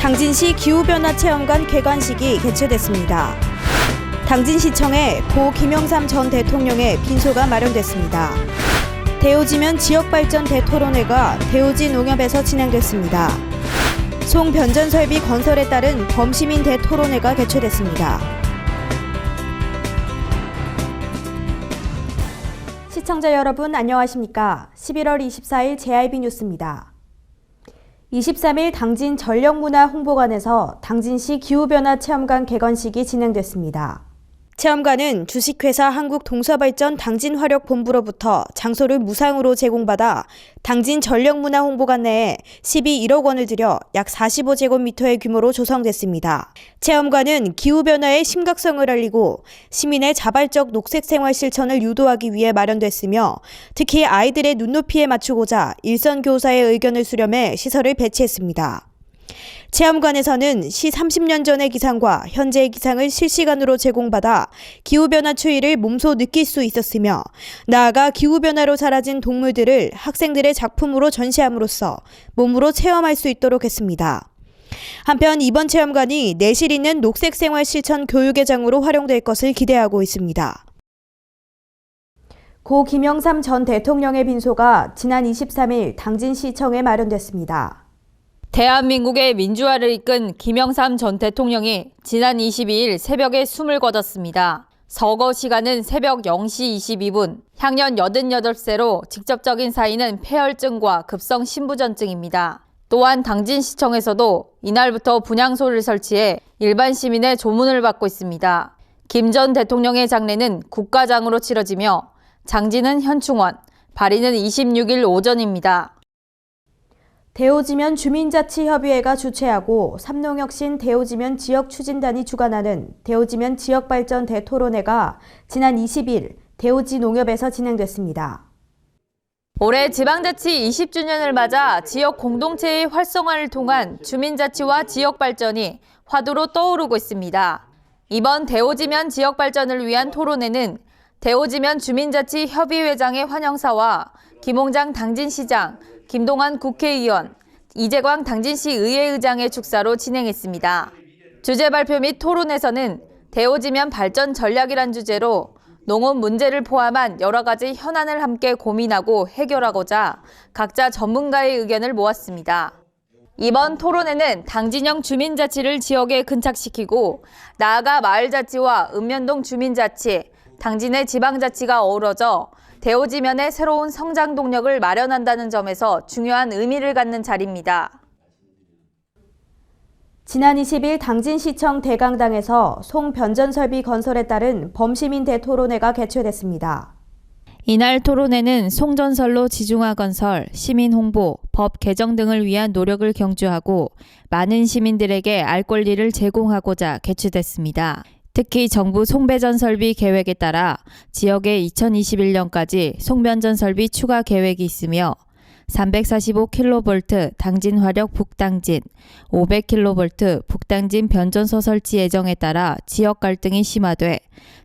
당진시 기후변화 체험관 개관식이 개최됐습니다. 당진시청에 고 김영삼 전 대통령의 빈소가 마련됐습니다. 대오지면 지역발전 대토론회가 대오지 농협에서 진행됐습니다. 송변전설비 건설에 따른 범시민 대토론회가 개최됐습니다. 시청자 여러분 안녕하십니까? 11월 24일 JIB 뉴스입니다. 23일 당진 전력문화 홍보관에서 당진시 기후변화 체험관 개관식이 진행됐습니다. 체험관은 주식회사 한국동서발전 당진화력본부로부터 장소를 무상으로 제공받아 당진 전력문화 홍보관 내에 12.1억 원을 들여 약 45제곱미터의 규모로 조성됐습니다. 체험관은 기후변화의 심각성을 알리고 시민의 자발적 녹색생활 실천을 유도하기 위해 마련됐으며 특히 아이들의 눈높이에 맞추고자 일선 교사의 의견을 수렴해 시설을 배치했습니다. 체험관에서는 시 30년 전의 기상과 현재의 기상을 실시간으로 제공받아 기후변화 추이를 몸소 느낄 수 있었으며 나아가 기후변화로 사라진 동물들을 학생들의 작품으로 전시함으로써 몸으로 체험할 수 있도록 했습니다. 한편 이번 체험관이 내실 있는 녹색생활 실천 교육의 장으로 활용될 것을 기대하고 있습니다. 고 김영삼 전 대통령의 빈소가 지난 23일 당진시청에 마련됐습니다. 대한민국의 민주화를 이끈 김영삼 전 대통령이 지난 22일 새벽에 숨을 거뒀습니다. 서거 시간은 새벽 0시 22분, 향년 88세로 직접적인 사인은 폐혈증과 급성 신부전증입니다. 또한 당진시청에서도 이날부터 분향소를 설치해 일반 시민의 조문을 받고 있습니다. 김 전 대통령의 장례는 국가장으로 치러지며 장지는 현충원, 발인은 26일 오전입니다. 대오지면 주민자치협의회가 주최하고 삼농혁신 대오지면 지역추진단이 주관하는 대오지면 지역발전 대토론회가 지난 20일 대오지 농협에서 진행됐습니다. 올해 지방자치 20주년을 맞아 지역 공동체의 활성화를 통한 주민자치와 지역발전이 화두로 떠오르고 있습니다. 이번 대오지면 지역발전을 위한 토론회는 대오지면 주민자치협의회장의 환영사와 김홍장 당진시장, 김동완 국회의원, 이재광 당진시 의회의장의 축사로 진행했습니다. 주제 발표 및 토론에서는 대오지면 발전 전략이란 주제로 농업 문제를 포함한 여러 가지 현안을 함께 고민하고 해결하고자 각자 전문가의 의견을 모았습니다. 이번 토론회는 당진형 주민자치를 지역에 근착시키고 나아가 마을자치와 읍면동 주민자치, 당진의 지방자치가 어우러져 대오지면의 새로운 성장 동력을 마련한다는 점에서 중요한 의미를 갖는 자리입니다. 지난 20일 당진시청 대강당에서 송변전설비 건설에 따른 범시민 대토론회가 개최됐습니다. 이날 토론회는 송전설로 지중화건설, 시민홍보, 법 개정 등을 위한 노력을 경주하고 많은 시민들에게 알 권리를 제공하고자 개최됐습니다. 특히 정부 송배전 설비 계획에 따라 지역에 2021년까지 송변전 설비 추가 계획이 있으며 345kV 당진화력 북당진, 500kV 북당진 변전소 설치 예정에 따라 지역 갈등이 심화돼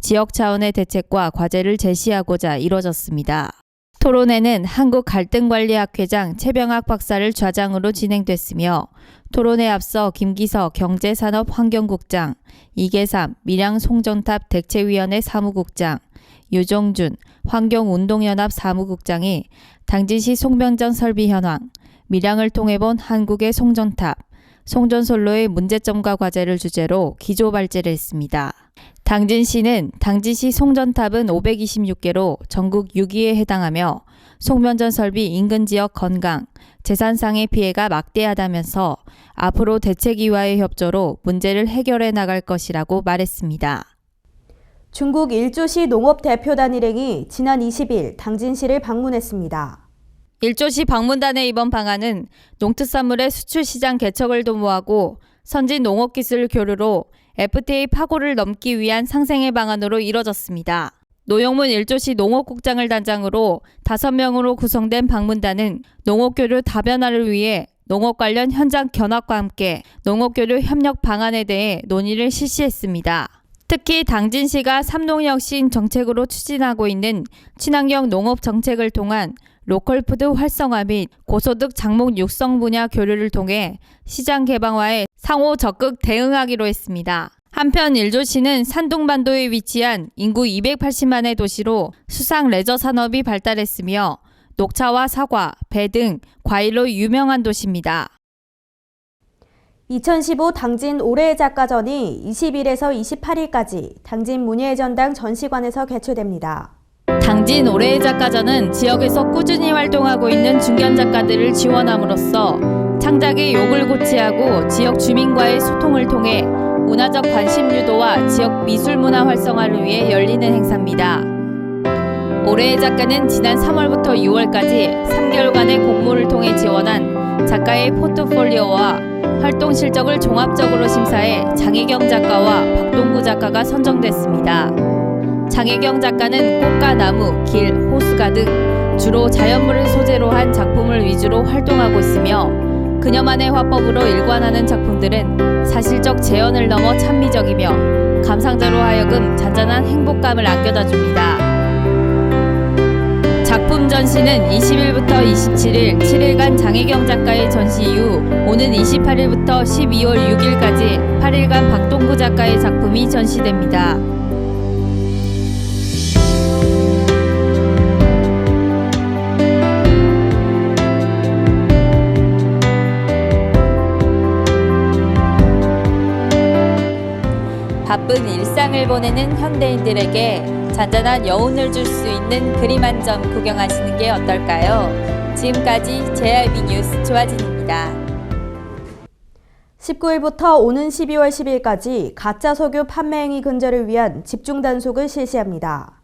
지역 차원의 대책과 과제를 제시하고자 이뤄졌습니다. 토론회는 한국갈등관리학회장 최병학 박사를 좌장으로 진행됐으며 토론에 앞서 김기석 경제산업환경국장, 이계삼 밀양 송전탑 대책위원회 사무국장, 유종준 환경운동연합 사무국장이 당진시 송변전 설비 현황, 밀양을 통해 본 한국의 송전탑, 송전솔로의 문제점과 과제를 주제로 기조발제를 했습니다. 당진시는 당진시 송전탑은 526개로 전국 6위에 해당하며 송변전 설비 인근 지역 건강, 재산상의 피해가 막대하다면서 앞으로 대책위와의 협조로 문제를 해결해 나갈 것이라고 말했습니다. 중국 일조시 농업대표단 일행이 지난 20일 당진시를 방문했습니다. 일조시 방문단의 이번 방안은 농특산물의 수출시장 개척을 도모하고 선진 농업기술 교류로 FTA 파고를 넘기 위한 상생의 방안으로 이뤄졌습니다. 노영문 일조시 농업국장을 단장으로 5명으로 구성된 방문단은 농업교류 다변화를 위해 농업 관련 현장 견학과 함께 농업교류 협력 방안에 대해 논의를 실시했습니다. 특히 당진시가 삼농혁신 정책으로 추진하고 있는 친환경 농업 정책을 통한 로컬푸드 활성화 및 고소득 작목 육성 분야 교류를 통해 시장 개방화에 상호 적극 대응하기로 했습니다. 한편 일조시는 산둥반도에 위치한 인구 280만의 도시로 수상 레저 산업이 발달했으며 녹차와 사과, 배 등 과일로 유명한 도시입니다. 2015 당진 올해의 작가전이 20일에서 28일까지 당진 문예의 전당 전시관에서 개최됩니다. 당진 올해의 작가전은 지역에서 꾸준히 활동하고 있는 중견 작가들을 지원함으로써 창작의 욕을 고취하고 지역 주민과의 소통을 통해 문화적 관심 유도와 지역 미술 문화 활성화를 위해 열리는 행사입니다. 올해의 작가는 지난 3월부터 6월까지 3개월간의 공모를 통해 지원한 작가의 포트폴리오와 활동 실적을 종합적으로 심사해 장혜경 작가와 박동구 작가가 선정됐습니다. 장혜경 작가는 꽃과 나무, 길, 호수가 등 주로 자연물을 소재로 한 작품을 위주로 활동하고 있으며 그녀만의 화법으로 일관하는 작품들은 사실적 재현을 넘어 찬미적이며 감상자로 하여금 잔잔한 행복감을 안겨다 줍니다. 작품 전시는 20일부터 27일 7일간 장혜경 작가의 전시 이후 오는 28일부터 12월 6일까지 8일간 박동구 작가의 작품이 전시됩니다. 바쁜 일상을 보내는 현대인들에게 잔잔한 여운을 줄 수 있는 그림 한 점 구경하시는 게 어떨까요? 지금까지 JIB 뉴스 조아진입니다. 19일부터 오는 12월 10일까지 가짜 석유 판매 행위 근절을 위한 집중 단속을 실시합니다.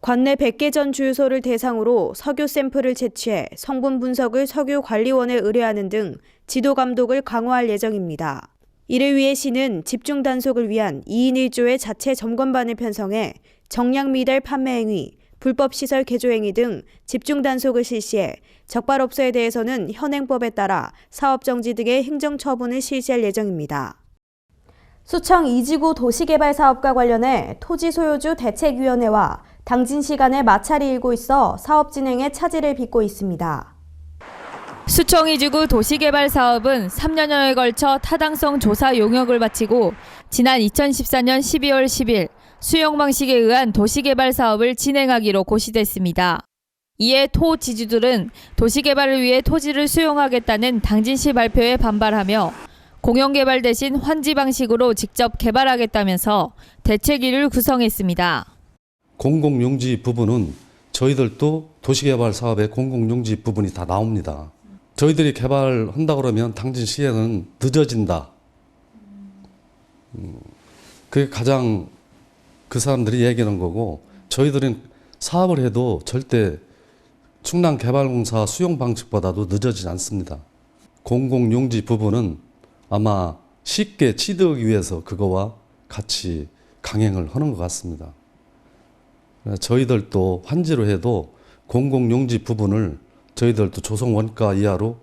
관내 100개 전 주유소를 대상으로 석유 샘플을 채취해 성분 분석을 석유관리원에 의뢰하는 등 지도 감독을 강화할 예정입니다. 이를 위해 시는 집중 단속을 위한 2인 1조의 자체 점검반을 편성해 정량 미달 판매 행위, 불법 시설 개조 행위 등 집중 단속을 실시해 적발업소에 대해서는 현행법에 따라 사업 정지 등의 행정 처분을 실시할 예정입니다. 수청 2지구 도시개발 사업과 관련해 토지 소유주 대책위원회와 당진시 간의 마찰이 일고 있어 사업 진행에 차질을 빚고 있습니다. 수청 2지구 도시개발 사업은 3년여에 걸쳐 타당성 조사 용역을 마치고 지난 2014년 12월 10일 수용 방식에 의한 도시개발 사업을 진행하기로 고시됐습니다. 이에 토 지주들은 도시개발을 위해 토지를 수용하겠다는 당진시 발표에 반발하며 공영개발 대신 환지 방식으로 직접 개발하겠다면서 대책위를 구성했습니다. 공공용지 부분은 저희들도 도시개발 사업의 공공용지 부분이 다 나옵니다. 저희들이 개발한다 그러면 당진시에는 늦어진다. 그게 가장 그 사람들이 얘기하는 거고, 저희들은 사업을 해도 절대 충남개발공사 수용 방식보다도 늦어지지 않습니다. 공공용지 부분은 아마 쉽게 취득하기 위해서 그거와 같이 강행을 하는 것 같습니다. 저희들도 환지로 해도 공공용지 부분을 저희들도 조성 원가 이하로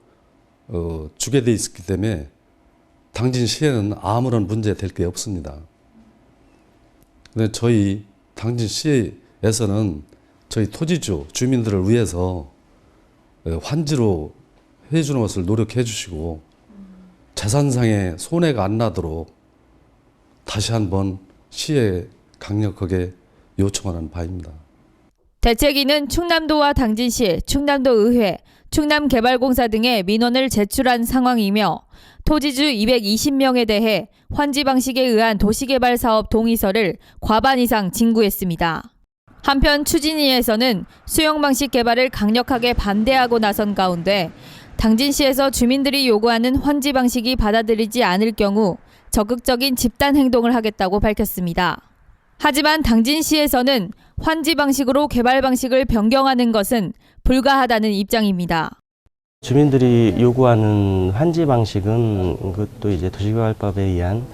주게 돼 있기 때문에 당진시에는 아무런 문제 될 게 없습니다. 근데 저희 당진시에서는 저희 토지주 주민들을 위해서 환지로 해주는 것을 노력해 주시고 재산상의 손해가 안 나도록 다시 한번 시에 강력하게 요청하는 바입니다. 대책위는 충남도와 당진시, 충남도의회, 충남개발공사 등의 민원을 제출한 상황이며 토지주 220명에 대해 환지 방식에 의한 도시개발 사업 동의서를 과반 이상 진구했습니다. 한편 추진위에서는 수용 방식 개발을 강력하게 반대하고 나선 가운데 당진시에서 주민들이 요구하는 환지 방식이 받아들이지 않을 경우 적극적인 집단 행동을 하겠다고 밝혔습니다. 하지만 당진시에서는 환지 방식으로 개발 방식을 변경하는 것은 불가하다는 입장입니다. 주민들이 요구하는 환지 방식은 그것도 이제 도시개발법에 의한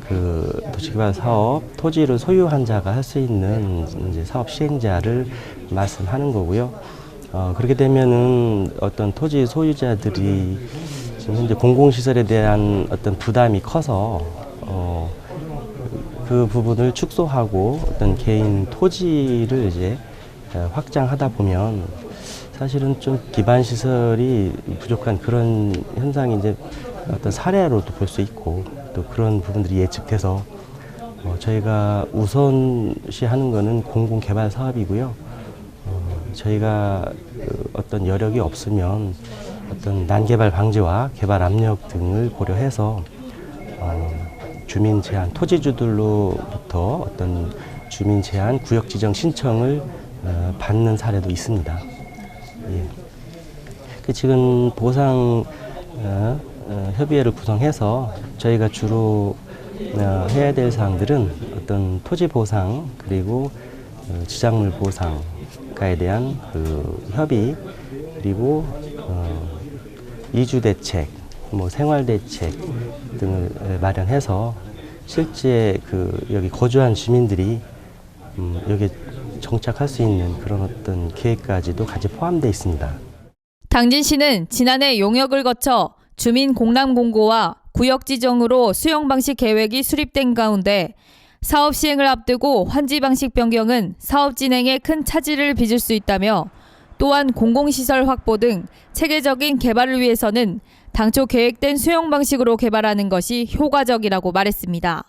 그 도시개발 사업 토지를 소유한 자가 할 수 있는 이제 사업 시행자를 말씀하는 거고요. 그렇게 되면은 어떤 토지 소유자들이 지금 현재 공공시설에 대한 어떤 부담이 커서 그 부분을 축소하고 어떤 개인 토지를 이제 확장하다 보면 사실은 좀 기반 시설이 부족한 그런 현상이 이제 어떤 사례로도 볼 수 있고 또 그런 부분들이 예측돼서 저희가 우선시하는 것은 공공개발 사업이고요. 저희가 어떤 여력이 없으면 어떤 난개발 방지와 개발 압력 등을 고려해서 주민 제한, 토지주들로부터 어떤 주민 제한 구역 지정 신청을 받는 사례도 있습니다. 예. 지금 보상 협의회를 구성해서 저희가 주로 해야 될 사항들은 어떤 토지 보상 그리고 지작물 보상가에 대한 그 협의 그리고 이주 대책, 뭐 생활 대책 등을 마련해서 실제 그 여기 거주한 주민들이 여기 정착할 수 있는 그런 어떤 계획까지도 같이 포함되어 있습니다. 당진시는 지난해 용역을 거쳐 주민 공람 공고와 구역 지정으로 수용 방식 계획이 수립된 가운데 사업 시행을 앞두고 환지 방식 변경은 사업 진행에 큰 차질을 빚을 수 있다며 또한 공공시설 확보 등 체계적인 개발을 위해서는 당초 계획된 수용 방식으로 개발하는 것이 효과적이라고 말했습니다.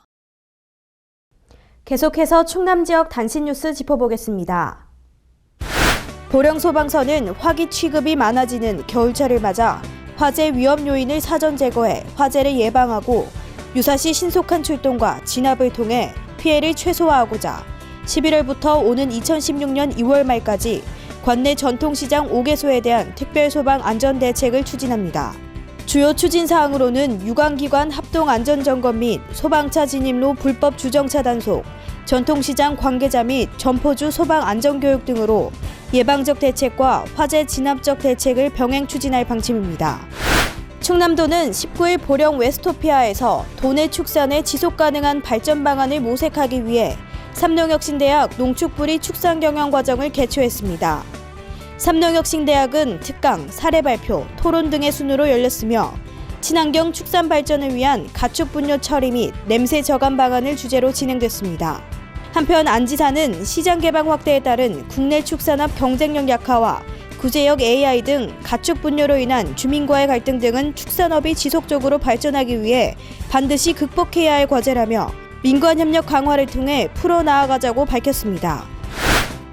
계속해서 충남 지역 단신 뉴스 짚어보겠습니다. 보령 소방서는 화기 취급이 많아지는 겨울철을 맞아 화재 위험 요인을 사전 제거해 화재를 예방하고 유사시 신속한 출동과 진압을 통해 피해를 최소화하고자 11월부터 오는 2016년 2월 말까지 관내 전통시장 5개소에 대한 특별 소방 안전 대책을 추진합니다. 주요 추진 사항으로는 유관기관 합동 안전점검 및 소방차 진입로 불법 주정차 단속, 전통시장 관계자 및 점포주 소방 안전교육 등으로 예방적 대책과 화재 진압적 대책을 병행 추진할 방침입니다. 충남도는 19일 보령 웨스토피아에서 도내 축산의 지속가능한 발전 방안을 모색하기 위해 삼농혁신대학 농축부리 축산경영과정을 개최했습니다. 삼농혁신대학은 특강, 사례 발표, 토론 등의 순으로 열렸으며 친환경 축산 발전을 위한 가축 분뇨 처리 및 냄새 저감 방안을 주제로 진행됐습니다. 한편 안지사는 시장 개방 확대에 따른 국내 축산업 경쟁력 약화와 구제역 AI 등 가축 분뇨로 인한 주민과의 갈등 등은 축산업이 지속적으로 발전하기 위해 반드시 극복해야 할 과제라며 민관 협력 강화를 통해 풀어나가자고 밝혔습니다.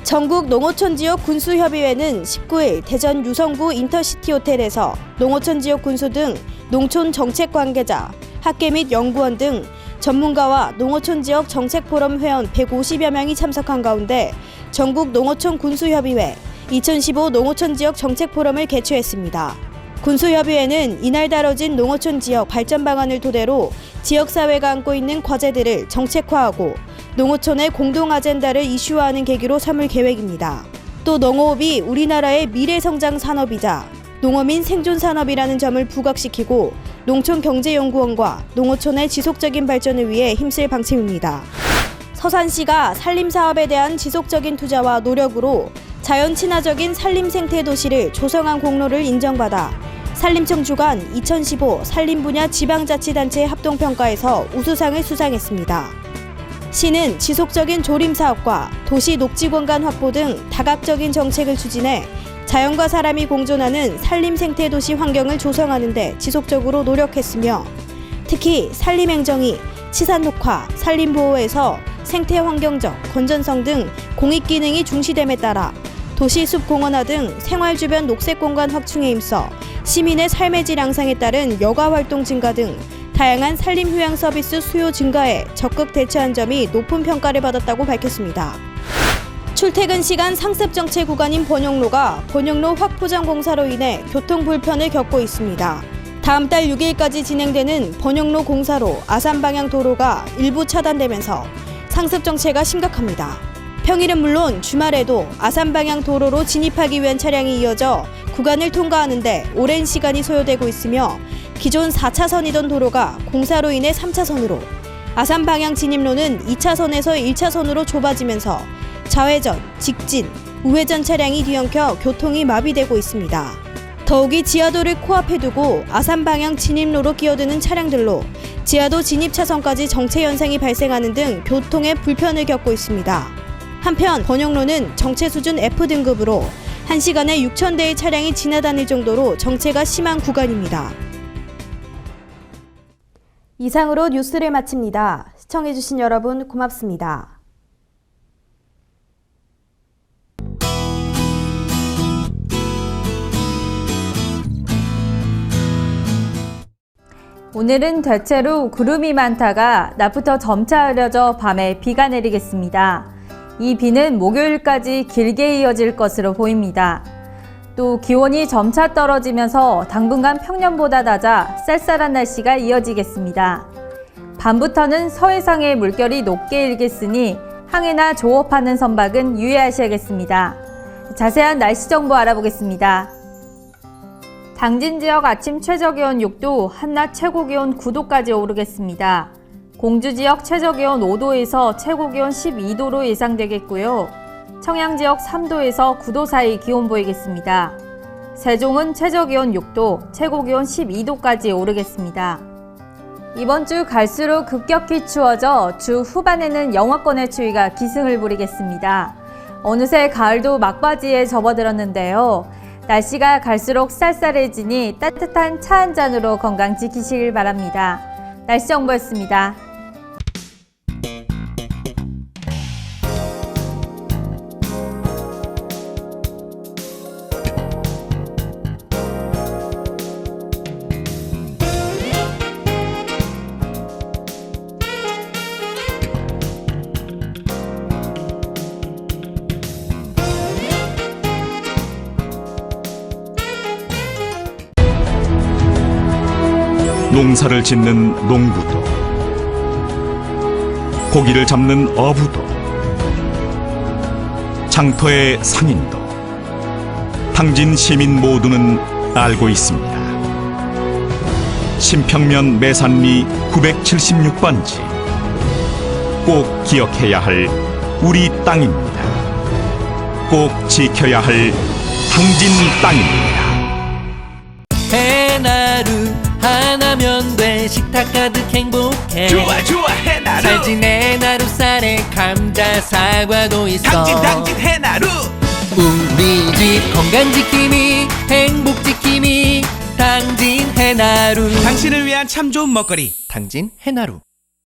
전국 농어촌 지역 군수협의회는 19일 대전 유성구 인터시티 호텔에서 농어촌 지역 군수 등 농촌 정책 관계자, 학계 및 연구원 등 전문가와 농어촌 지역 정책 포럼 회원 150여 명이 참석한 가운데 전국 농어촌 군수협의회 2015 농어촌 지역 정책 포럼을 개최했습니다. 군수협의회는 이날 다뤄진 농어촌 지역 발전 방안을 토대로 지역사회가 안고 있는 과제들을 정책화하고 농어촌의 공동 아젠다를 이슈화하는 계기로 삼을 계획입니다. 또 농어업이 우리나라의 미래성장 산업이자 농어민 생존 산업이라는 점을 부각시키고 농촌경제연구원과 농어촌의 지속적인 발전을 위해 힘쓸 방침입니다. 서산시가 산림사업에 대한 지속적인 투자와 노력으로 자연 친화적인 산림 생태 도시를 조성한 공로를 인정받아 산림청 주관 2015 산림 분야 지방자치단체 합동평가에서 우수상을 수상했습니다. 시는 지속적인 조림 사업과 도시 녹지 공간 확보 등 다각적인 정책을 추진해 자연과 사람이 공존하는 산림 생태 도시 환경을 조성하는 데 지속적으로 노력했으며 특히 산림행정이 치산녹화, 산림보호에서 생태환경적, 건전성 등 공익기능이 중시됨에 따라 도시 숲 공원화 등 생활 주변 녹색 공간 확충에 힘써 시민의 삶의 질 향상에 따른 여가 활동 증가 등 다양한 산림 휴양 서비스 수요 증가에 적극 대처한 점이 높은 평가를 받았다고 밝혔습니다. 출퇴근 시간 상습 정체 구간인 번영로가 번영로 확포장 공사로 인해 교통 불편을 겪고 있습니다. 다음 달 6일까지 진행되는 번영로 공사로 아산 방향 도로가 일부 차단되면서 상습 정체가 심각합니다. 평일은 물론 주말에도 아산 방향 도로로 진입하기 위한 차량이 이어져 구간을 통과하는데 오랜 시간이 소요되고 있으며 기존 4차선이던 도로가 공사로 인해 3차선으로 아산 방향 진입로는 2차선에서 1차선으로 좁아지면서 좌회전, 직진, 우회전 차량이 뒤엉켜 교통이 마비되고 있습니다. 더욱이 지하도를 코앞에 두고 아산 방향 진입로로 끼어드는 차량들로 지하도 진입 차선까지 정체 현상이 발생하는 등 교통에 불편을 겪고 있습니다. 한편 번영로는 정체 수준 F등급으로 1시간에 6,000대의 차량이 지나다닐 정도로 정체가 심한 구간입니다. 이상으로 뉴스를 마칩니다. 시청해주신 여러분 고맙습니다. 오늘은 대체로 구름이 많다가 낮부터 점차 흐려져 밤에 비가 내리겠습니다. 이 비는 목요일까지 길게 이어질 것으로 보입니다. 또 기온이 점차 떨어지면서 당분간 평년보다 낮아 쌀쌀한 날씨가 이어지겠습니다. 밤부터는 서해상의 물결이 높게 일겠으니 항해나 조업하는 선박은 유의하셔야겠습니다. 자세한 날씨 정보 알아보겠습니다. 당진 지역 아침 최저기온 6도, 한낮 최고기온 9도까지 오르겠습니다. 공주 지역 최저기온 5도에서 최고기온 12도로 예상되겠고요. 청양 지역 3도에서 9도 사이 기온 보이겠습니다. 세종은 최저기온 6도, 최고기온 12도까지 오르겠습니다. 이번 주 갈수록 급격히 추워져 주 후반에는 영하권의 추위가 기승을 부리겠습니다. 어느새 가을도 막바지에 접어들었는데요. 날씨가 갈수록 쌀쌀해지니 따뜻한 차 한 잔으로 건강 지키시길 바랍니다. 날씨 정보였습니다. 농사를 짓는 농부도, 고기를 잡는 어부도, 장터의 상인도, 당진 시민 모두는 알고 있습니다. 신평면 매산리 976번지, 꼭 기억해야 할 우리 땅입니다. 꼭 지켜야 할 당진 땅입니다. 해나루 하나면 돼. 식탁 가득 행복해. 좋아 해나루. 살진 해나루 쌀에 감자 사과도 있어. 당진 해나루. 우리 집 건강 지킴이 행복 지킴이 당진 해나루. 당신을 위한 참 좋은 먹거리 당진 해나루.